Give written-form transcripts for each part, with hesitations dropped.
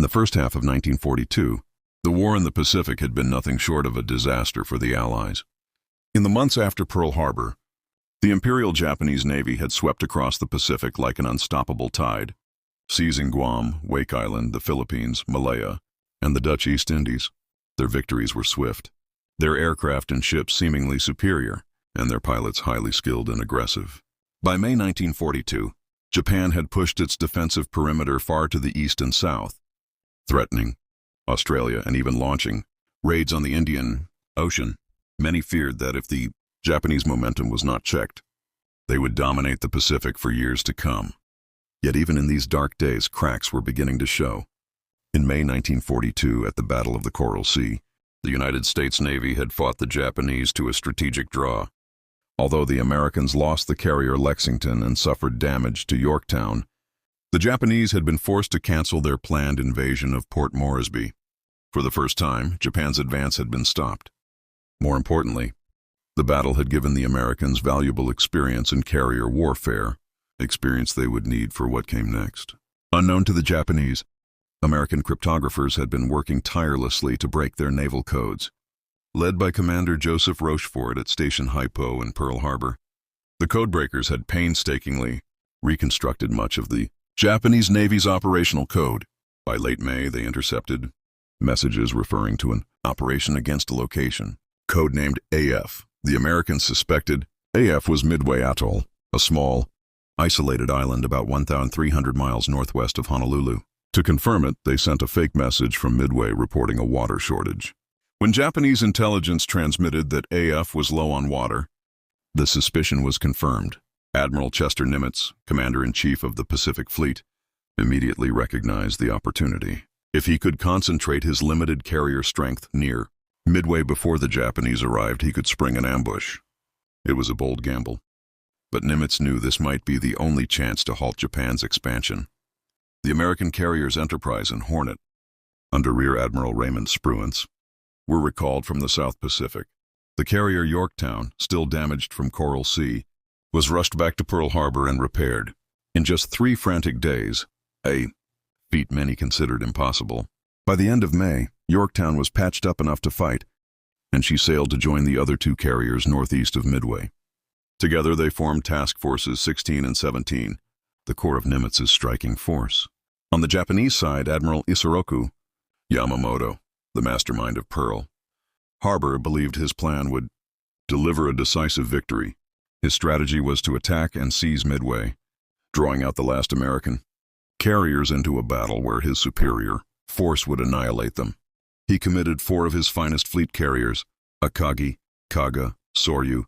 the first half of 1942, the war in the Pacific had been nothing short of a disaster for the Allies. In the months after Pearl Harbor, the Imperial Japanese Navy had swept across the Pacific like an unstoppable tide, seizing Guam, Wake Island, the Philippines, Malaya, and the Dutch East Indies. Their victories were swift, their aircraft and ships seemingly superior, and their pilots highly skilled and aggressive. By May 1942, Japan had pushed its defensive perimeter far to the east and south, threatening Australia and even launching raids on the Indian Ocean. Many feared that if the Japanese momentum was not checked, they would dominate the Pacific for years to come. Yet even in these dark days, cracks were beginning to show. In May 1942, at the Battle of the Coral Sea, the United States Navy had fought the Japanese to a strategic draw. Although the Americans lost the carrier Lexington and suffered damage to Yorktown, the Japanese had been forced to cancel their planned invasion of Port Moresby. For the first time, Japan's advance had been stopped. More importantly, the battle had given the Americans valuable experience in carrier warfare, experience they would need for what came next. Unknown to the Japanese, American cryptographers had been working tirelessly to break their naval codes. Led by Commander Joseph Rochefort at Station Hypo in Pearl Harbor, the codebreakers had painstakingly reconstructed much of the Japanese Navy's operational code. By late May, they intercepted messages referring to an operation against a location, codenamed AF. The Americans suspected AF was Midway Atoll, a small, isolated island about 1,300 miles northwest of Honolulu. To confirm it, they sent a fake message from Midway reporting a water shortage. When Japanese intelligence transmitted that AF was low on water, the suspicion was confirmed. Admiral Chester Nimitz, Commander-in-Chief of the Pacific Fleet, immediately recognized the opportunity. If he could concentrate his limited carrier strength near Midway before the Japanese arrived, he could spring an ambush. It was a bold gamble, but Nimitz knew this might be the only chance to halt Japan's expansion. The American carriers Enterprise and Hornet, under Rear Admiral Raymond Spruance, were recalled from the South Pacific. The carrier Yorktown, still damaged from Coral Sea, was rushed back to Pearl Harbor and repaired. In just 3 frantic days, a feat many considered impossible. By the end of May, Yorktown was patched up enough to fight, and she sailed to join the other 2 carriers northeast of Midway. Together they formed Task Forces 16 and 17, the core of Nimitz's striking force. On the Japanese side, Admiral Isoroku Yamamoto, the mastermind of Pearl Harbor, believed his plan would deliver a decisive victory. His strategy was to attack and seize Midway, drawing out the last American carriers into a battle where his superior force would annihilate them. He committed 4 of his finest fleet carriers, Akagi, Kaga, Soryu,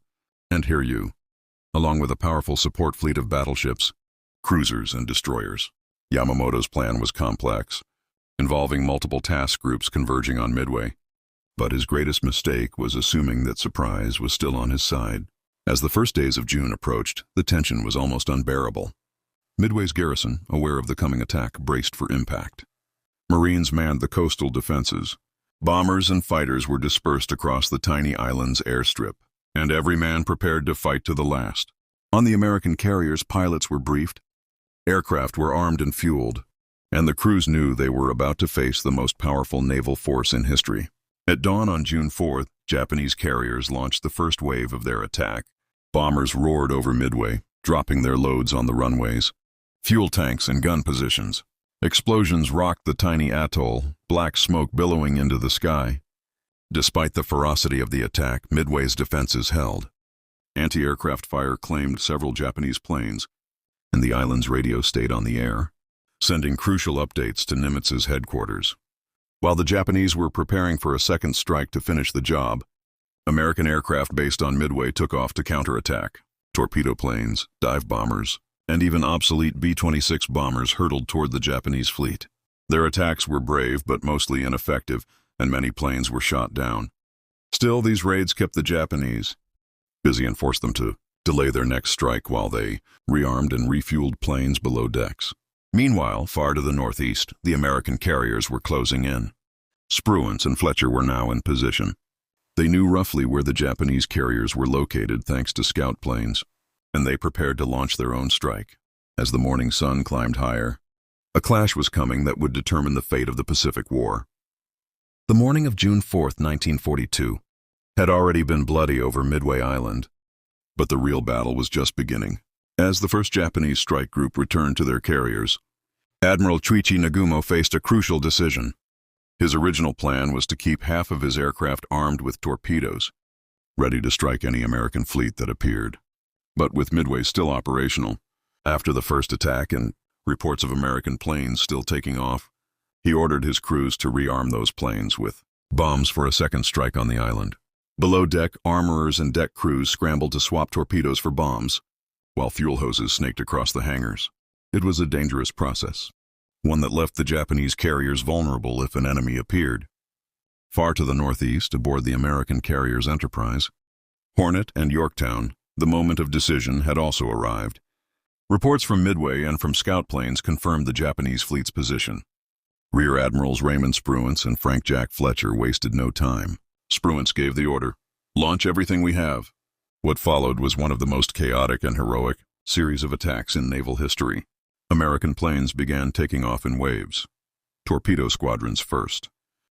and Hiryu, along with a powerful support fleet of battleships, cruisers, and destroyers. Yamamoto's plan was complex, involving multiple task groups converging on Midway, but his greatest mistake was assuming that surprise was still on his side. As the first days of June approached, the tension was almost unbearable. Midway's garrison, aware of the coming attack, braced for impact. Marines manned the coastal defenses. Bombers and fighters were dispersed across the tiny island's airstrip, and every man prepared to fight to the last. On the American carriers, pilots were briefed, aircraft were armed and fueled, and the crews knew they were about to face the most powerful naval force in history. At dawn on June 4th, Japanese carriers launched the first wave of their attack. Bombers roared over Midway, dropping their loads on the runways, fuel tanks and gun positions. Explosions rocked the tiny atoll, black smoke billowing into the sky. Despite the ferocity of the attack, Midway's defenses held. Anti-aircraft fire claimed several Japanese planes, and the island's radio stayed on the air, sending crucial updates to Nimitz's headquarters. While the Japanese were preparing for a second strike to finish the job, American aircraft based on Midway took off to counterattack. Torpedo planes, dive bombers, and even obsolete B-26 bombers hurtled toward the Japanese fleet. Their attacks were brave but mostly ineffective, and many planes were shot down. Still, these raids kept the Japanese busy and forced them to delay their next strike while they rearmed and refueled planes below decks. Meanwhile, far to the northeast, the American carriers were closing in. Spruance and Fletcher were now in position. They knew roughly where the Japanese carriers were located thanks to scout planes, and they prepared to launch their own strike. As the morning sun climbed higher, A clash was coming that would determine the fate of the Pacific War. The morning of June 4th, 1942, had already been bloody over Midway Island, but the real battle was just beginning. As the first Japanese strike group returned to their carriers, Admiral Chuichi Nagumo faced a crucial decision. His original plan was to keep half of his aircraft armed with torpedoes, ready to strike any American fleet that appeared. But with Midway still operational, after the first attack and reports of American planes still taking off, he ordered his crews to rearm those planes with bombs for a second strike on the island. Below deck, armorers and deck crews scrambled to swap torpedoes for bombs, while fuel hoses snaked across the hangars. It was a dangerous process, one that left the Japanese carriers vulnerable if an enemy appeared. Far to the northeast, aboard the American carrier's Enterprise, Hornet and Yorktown, the moment of decision had also arrived. Reports from Midway and from scout planes confirmed the Japanese fleet's position. Rear Admirals Raymond Spruance and Frank Jack Fletcher wasted no time. Spruance gave the order, "Launch everything we have." What followed was one of the most chaotic and heroic series of attacks in naval history. American planes began taking off in waves. Torpedo squadrons first,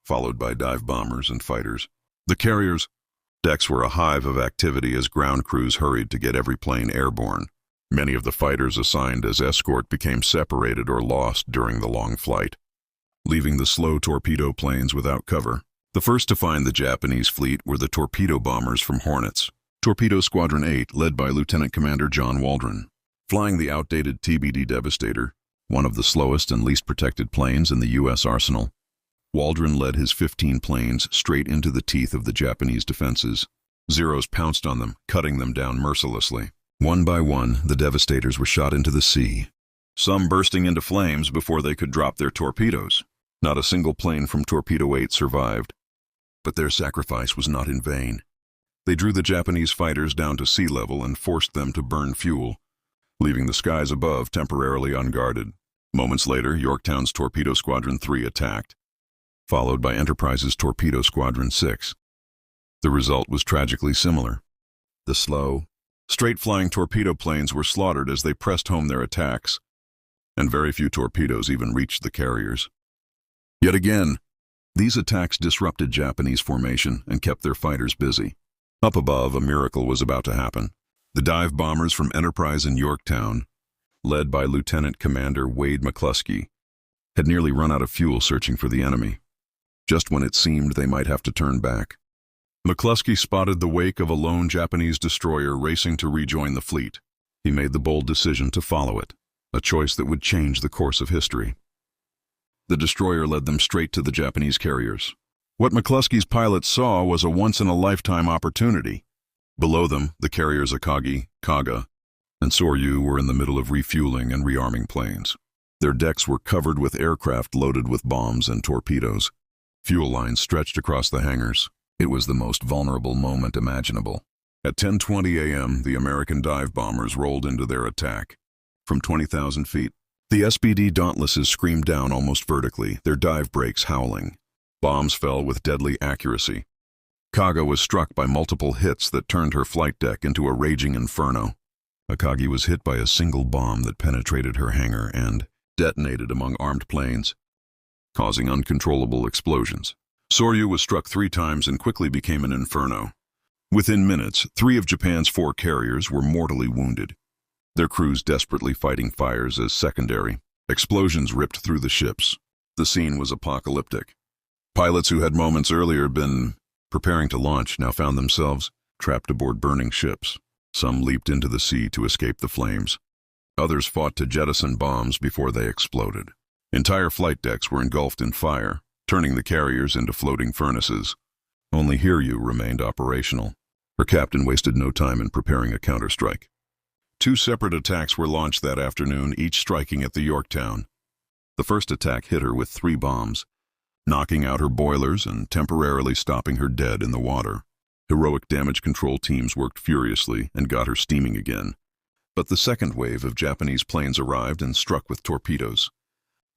followed by dive bombers and fighters. The carriers' decks were a hive of activity as ground crews hurried to get every plane airborne. Many of the fighters assigned as escort became separated or lost during the long flight, leaving the slow torpedo planes without cover. The first to find the Japanese fleet were the torpedo bombers from Hornets. Torpedo Squadron 8, led by Lieutenant Commander John Waldron. Flying the outdated TBD Devastator, one of the slowest and least protected planes in the U.S. arsenal, Waldron led his 15 planes straight into the teeth of the Japanese defenses. Zeros pounced on them, cutting them down mercilessly. One by one, the Devastators were shot into the sea, some bursting into flames before they could drop their torpedoes. Not a single plane from Torpedo 8 survived. But their sacrifice was not in vain. They drew the Japanese fighters down to sea level and forced them to burn fuel, leaving the skies above temporarily unguarded. Moments later, Yorktown's Torpedo Squadron 3 attacked, followed by Enterprise's Torpedo Squadron 6. The result was tragically similar. The slow, straight-flying torpedo planes were slaughtered as they pressed home their attacks, and very few torpedoes even reached the carriers. Yet again, these attacks disrupted Japanese formation and kept their fighters busy. Up above, a miracle was about to happen. The dive bombers from Enterprise and Yorktown, led by Lieutenant Commander Wade McCluskey, had nearly run out of fuel searching for the enemy, just when it seemed they might have to turn back. McCluskey spotted the wake of a lone Japanese destroyer racing to rejoin the fleet. He made the bold decision to follow it, a choice that would change the course of history. The destroyer led them straight to the Japanese carriers. What McCluskey's pilots saw was a once-in-a-lifetime opportunity. Below them, the carriers Akagi, Kaga, and Soryu were in the middle of refueling and rearming planes. Their decks were covered with aircraft loaded with bombs and torpedoes. Fuel lines stretched across the hangars. It was the most vulnerable moment imaginable. At 10:20 a.m., the American dive bombers rolled into their attack. From 20,000 feet, the SBD Dauntlesses screamed down almost vertically, their dive brakes howling. Bombs fell with deadly accuracy. Kaga was struck by multiple hits that turned her flight deck into a raging inferno. Akagi was hit by a single bomb that penetrated her hangar and detonated among armed planes, causing uncontrollable explosions. Soryu was struck 3 times and quickly became an inferno. Within minutes, 3 of Japan's 4 carriers were mortally wounded, their crews desperately fighting fires as secondary. Explosions ripped through the ships. The scene was apocalyptic. Pilots who had moments earlier been preparing to launch now found themselves trapped aboard burning ships. Some leaped into the sea to escape the flames. Others fought to jettison bombs before they exploded. Entire flight decks were engulfed in fire, turning the carriers into floating furnaces. Only Hiryu remained operational. Her captain wasted no time in preparing a counterstrike. 2 separate attacks were launched that afternoon, each striking at the Yorktown. The first attack hit her with 3 bombs, knocking out her boilers and temporarily stopping her dead in the water. Heroic damage control teams worked furiously and got her steaming again. But the second wave of Japanese planes arrived and struck with torpedoes,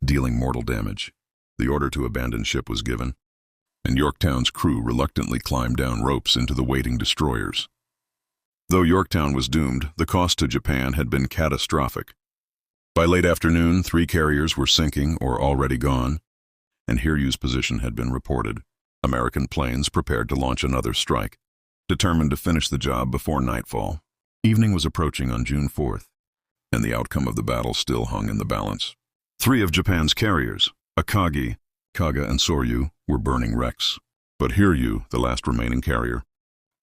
dealing mortal damage. The order to abandon ship was given, and Yorktown's crew reluctantly climbed down ropes into the waiting destroyers. Though Yorktown was doomed, the cost to Japan had been catastrophic. By late afternoon, 3 carriers were sinking or already gone, and Hiryu's position had been reported. American planes prepared to launch another strike, determined to finish the job before nightfall. Evening was approaching on June 4th, and the outcome of the battle still hung in the balance. 3 of Japan's carriers, Akagi, Kaga, and Soryu, were burning wrecks. But Hiryu, the last remaining carrier,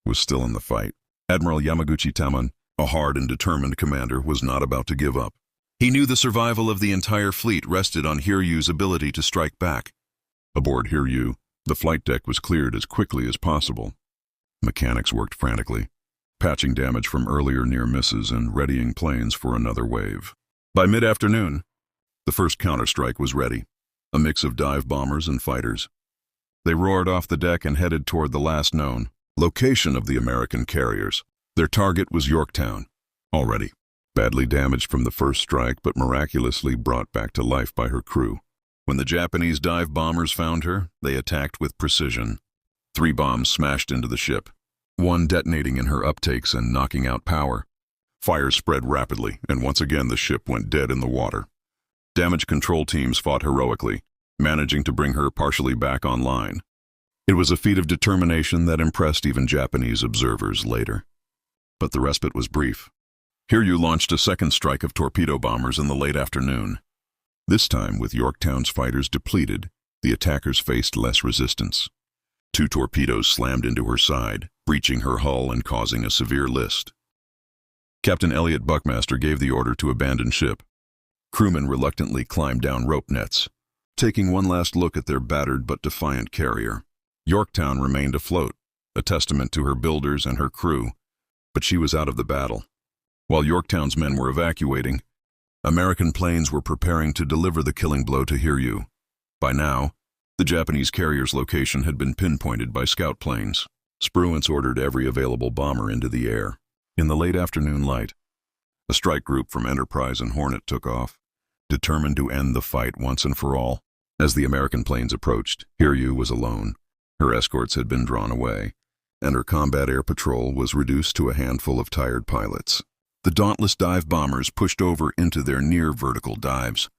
was still in the fight. Admiral Yamaguchi Tamon, a hard and determined commander, was not about to give up. He knew the survival of the entire fleet rested on Hiryu's ability to strike back. Aboard Hiryu, the flight deck was cleared as quickly as possible. Mechanics worked frantically, patching damage from earlier near misses and readying planes for another wave. By mid-afternoon, the first counterstrike was ready, a mix of dive bombers and fighters. They roared off the deck and headed toward the last known location of the American carriers. Their target was Yorktown, already badly damaged from the first strike but miraculously brought back to life by her crew. When the Japanese dive bombers found her, they attacked with precision. 3 bombs smashed into the ship, one detonating in her uptakes and knocking out power. Fire spread rapidly, and once again the ship went dead in the water. Damage control teams fought heroically, managing to bring her partially back online. It was a feat of determination that impressed even Japanese observers later. But the respite was brief. Hiryu launched a second strike of torpedo bombers in the late afternoon. This time, with Yorktown's fighters depleted, the attackers faced less resistance. 2 torpedoes slammed into her side, breaching her hull and causing a severe list. Captain Elliot Buckmaster gave the order to abandon ship. Crewmen reluctantly climbed down rope nets, taking one last look at their battered but defiant carrier. Yorktown remained afloat, a testament to her builders and her crew, but she was out of the battle. While Yorktown's men were evacuating, American planes were preparing to deliver the killing blow to Hiryu. By now, the Japanese carrier's location had been pinpointed by scout planes. Spruance ordered every available bomber into the air. In the late afternoon light, a strike group from Enterprise and Hornet took off, determined to end the fight once and for all. As the American planes approached, Hiryu was alone. Her escorts had been drawn away, and her combat air patrol was reduced to a handful of tired pilots. The dauntless dive bombers pushed over into their near-vertical dives,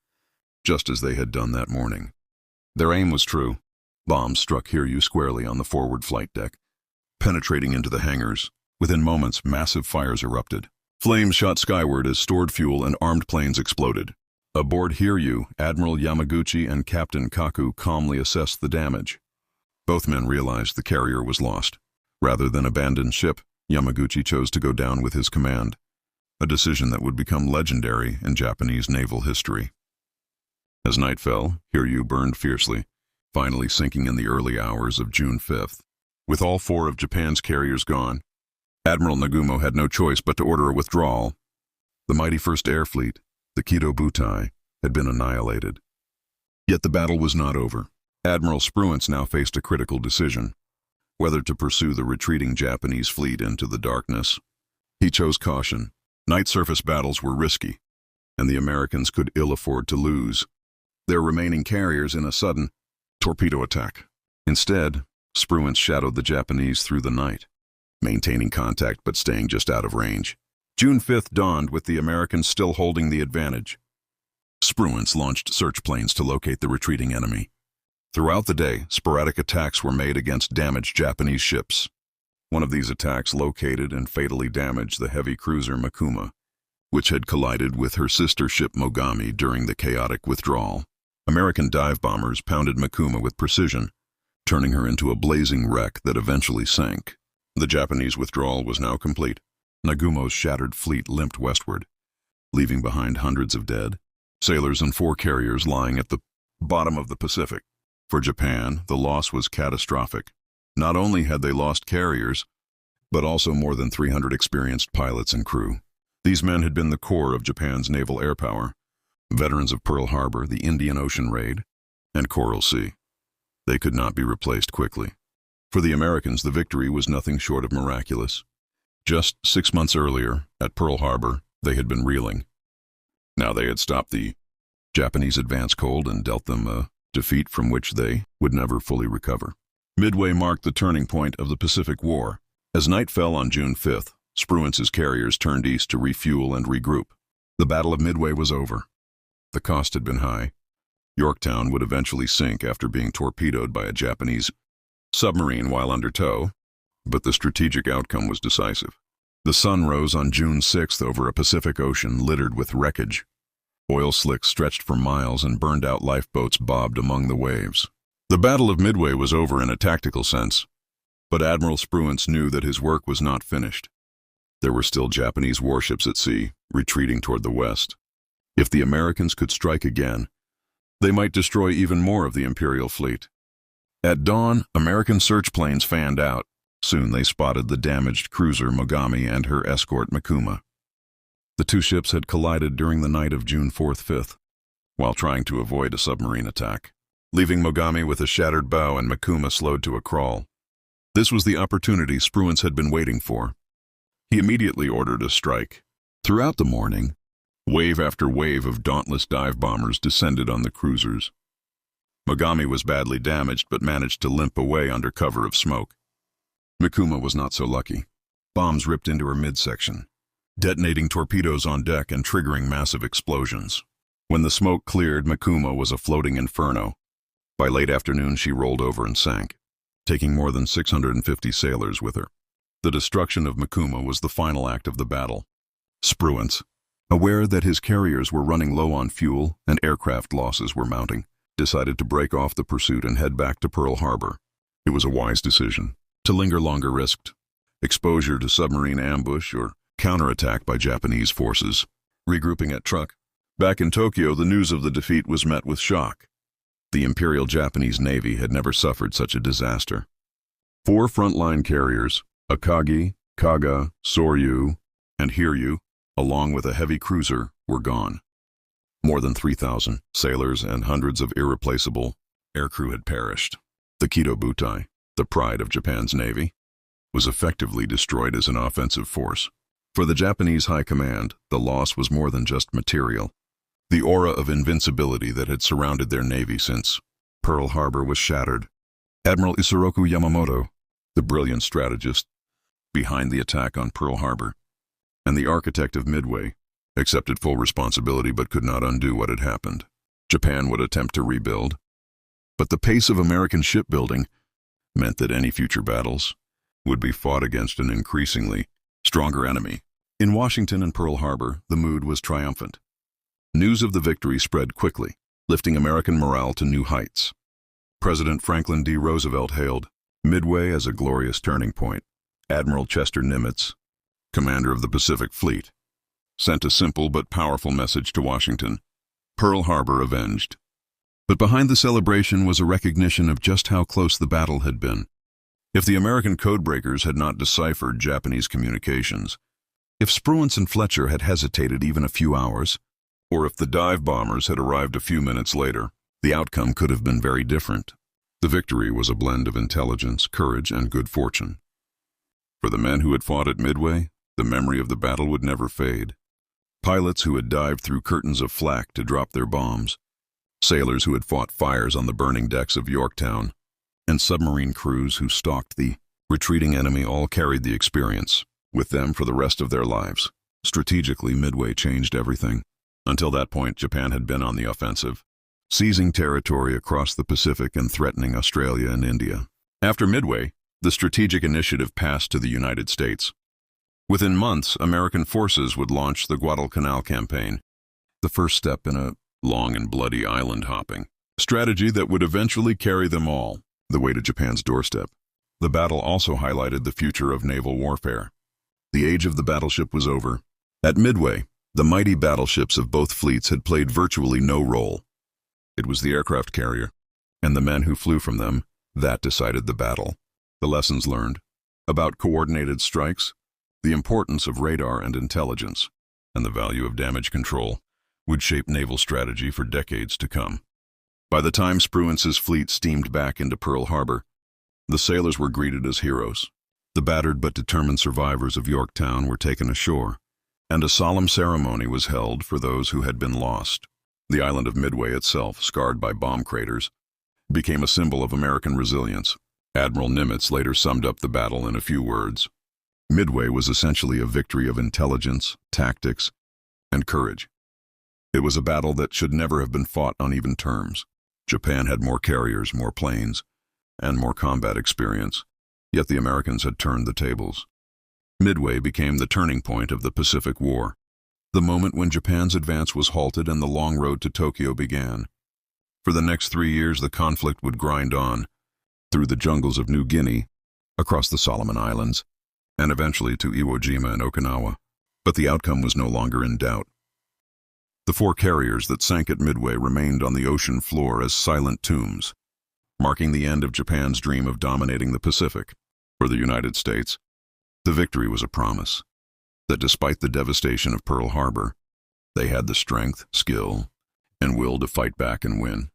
just as they had done that morning. Their aim was true. Bombs struck Hiryu squarely on the forward flight deck, penetrating into the hangars. Within moments, massive fires erupted. Flames shot skyward as stored fuel and armed planes exploded. Aboard Hiryu, Admiral Yamaguchi and Captain Kaku calmly assessed the damage. Both men realized the carrier was lost. Rather than abandon ship, Yamaguchi chose to go down with his command, a decision that would become legendary in Japanese naval history. As night fell, Hiryu burned fiercely, finally sinking in the early hours of June 5th. With all 4 of Japan's carriers gone, Admiral Nagumo had no choice but to order a withdrawal. The mighty First Air Fleet, the Kido Butai, had been annihilated. Yet the battle was not over. Admiral Spruance now faced a critical decision, whether to pursue the retreating Japanese fleet into the darkness. He chose caution. Night surface battles were risky, and the Americans could ill afford to lose their remaining carriers in a sudden torpedo attack. Instead, Spruance shadowed the Japanese through the night, maintaining contact but staying just out of range. June 5th dawned with the Americans still holding the advantage. Spruance launched search planes to locate the retreating enemy. Throughout the day, sporadic attacks were made against damaged Japanese ships. One of these attacks located and fatally damaged the heavy cruiser Makuma, which had collided with her sister ship Mogami during the chaotic withdrawal. American dive bombers pounded Makuma with precision, turning her into a blazing wreck that eventually sank. The Japanese withdrawal was now complete. Nagumo's shattered fleet limped westward, leaving behind hundreds of dead, sailors and 4 carriers lying at the bottom of the Pacific. For Japan, the loss was catastrophic. Not only had they lost carriers, but also more than 300 experienced pilots and crew. These men had been the core of Japan's naval air power, veterans of Pearl Harbor, the Indian Ocean Raid, and Coral Sea. They could not be replaced quickly. For the Americans, the victory was nothing short of miraculous. Just 6 months earlier, at Pearl Harbor, they had been reeling. Now they had stopped the Japanese advance cold and dealt them a defeat from which they would never fully recover. Midway marked the turning point of the Pacific War. As night fell on June 5th, Spruance's carriers turned east to refuel and regroup. The Battle of Midway was over. The cost had been high. Yorktown would eventually sink after being torpedoed by a Japanese submarine while under tow, but the strategic outcome was decisive. The sun rose on June 6th over a Pacific Ocean littered with wreckage. Oil slicks stretched for miles and burned-out lifeboats bobbed among the waves. The Battle of Midway was over in a tactical sense, but Admiral Spruance knew that his work was not finished. There were still Japanese warships at sea, retreating toward the west. If the Americans could strike again, they might destroy even more of the Imperial fleet. At dawn, American search planes fanned out. Soon they spotted the damaged cruiser Mogami and her escort Mikuma. The two ships had collided during the night of June 4th-5th, while trying to avoid a submarine attack, leaving Mogami with a shattered bow and Mikuma slowed to a crawl. This was the opportunity Spruance had been waiting for. He immediately ordered a strike. Throughout the morning, wave after wave of dauntless dive bombers descended on the cruisers. Mogami was badly damaged but managed to limp away under cover of smoke. Mikuma was not so lucky. Bombs ripped into her midsection, detonating torpedoes on deck and triggering massive explosions. When the smoke cleared, Mikuma was a floating inferno. By late afternoon, she rolled over and sank, taking more than 650 sailors with her. The destruction of Mikuma was the final act of the battle. Spruance, aware that his carriers were running low on fuel and aircraft losses were mounting, decided to break off the pursuit and head back to Pearl Harbor. It was a wise decision. To linger longer risked exposure to submarine ambush or counterattack by Japanese forces. Regrouping at Truk. Back in Tokyo, the news of the defeat was met with shock. The Imperial Japanese Navy had never suffered such a disaster. 4 frontline carriers, Akagi, Kaga, Soryu, and Hiryu, along with a heavy cruiser, were gone. More than 3,000 sailors and hundreds of irreplaceable aircrew had perished. The Kido Butai, the pride of Japan's navy, was effectively destroyed as an offensive force. For the Japanese High Command, the loss was more than just material. The aura of invincibility that had surrounded their navy since Pearl Harbor was shattered. Admiral Isoroku Yamamoto, the brilliant strategist behind the attack on Pearl Harbor, and the architect of Midway, accepted full responsibility but could not undo what had happened. Japan would attempt to rebuild, but the pace of American shipbuilding meant that any future battles would be fought against an increasingly stronger enemy. In Washington and Pearl Harbor, the mood was triumphant. News of the victory spread quickly, lifting American morale to new heights. President Franklin D. Roosevelt hailed Midway as a glorious turning point. Admiral Chester Nimitz, commander of the Pacific Fleet, sent a simple but powerful message to Washington: Pearl Harbor avenged. But behind the celebration was a recognition of just how close the battle had been. If the American codebreakers had not deciphered Japanese communications, if Spruance and Fletcher had hesitated even a few hours, or if the dive bombers had arrived a few minutes later, the outcome could have been very different. The victory was a blend of intelligence, courage, and good fortune. For the men who had fought at Midway, the memory of the battle would never fade. Pilots who had dived through curtains of flak to drop their bombs, sailors who had fought fires on the burning decks of Yorktown, and submarine crews who stalked the retreating enemy all carried the experience with them for the rest of their lives. Strategically, Midway changed everything. Until that point, Japan had been on the offensive, seizing territory across the Pacific and threatening Australia and India. After Midway, the strategic initiative passed to the United States. Within months, American forces would launch the Guadalcanal campaign, the first step in a long and bloody island hopping strategy that would eventually carry them all the way to Japan's doorstep. The battle also highlighted the future of naval warfare. The age of the battleship was over. At Midway, the mighty battleships of both fleets had played virtually no role. It was the aircraft carrier, and the men who flew from them, that decided the battle. The lessons learned about coordinated strikes, the importance of radar and intelligence, and the value of damage control would shape naval strategy for decades to come. By the time Spruance's fleet steamed back into Pearl Harbor, the sailors were greeted as heroes. The battered but determined survivors of Yorktown were taken ashore, and a solemn ceremony was held for those who had been lost. The island of Midway itself, scarred by bomb craters, became a symbol of American resilience. Admiral Nimitz later summed up the battle in a few words. Midway was essentially a victory of intelligence, tactics, and courage. It was a battle that should never have been fought on even terms. Japan had more carriers, more planes, and more combat experience, yet the Americans had turned the tables. Midway became the turning point of the Pacific War, the moment when Japan's advance was halted and the long road to Tokyo began. For the next 3 years, the conflict would grind on, through the jungles of New Guinea, across the Solomon Islands, and eventually to Iwo Jima and Okinawa. But the outcome was no longer in doubt. The 4 carriers that sank at Midway remained on the ocean floor as silent tombs, marking the end of Japan's dream of dominating the Pacific. For the United States, the victory was a promise that despite the devastation of Pearl Harbor, they had the strength, skill, and will to fight back and win.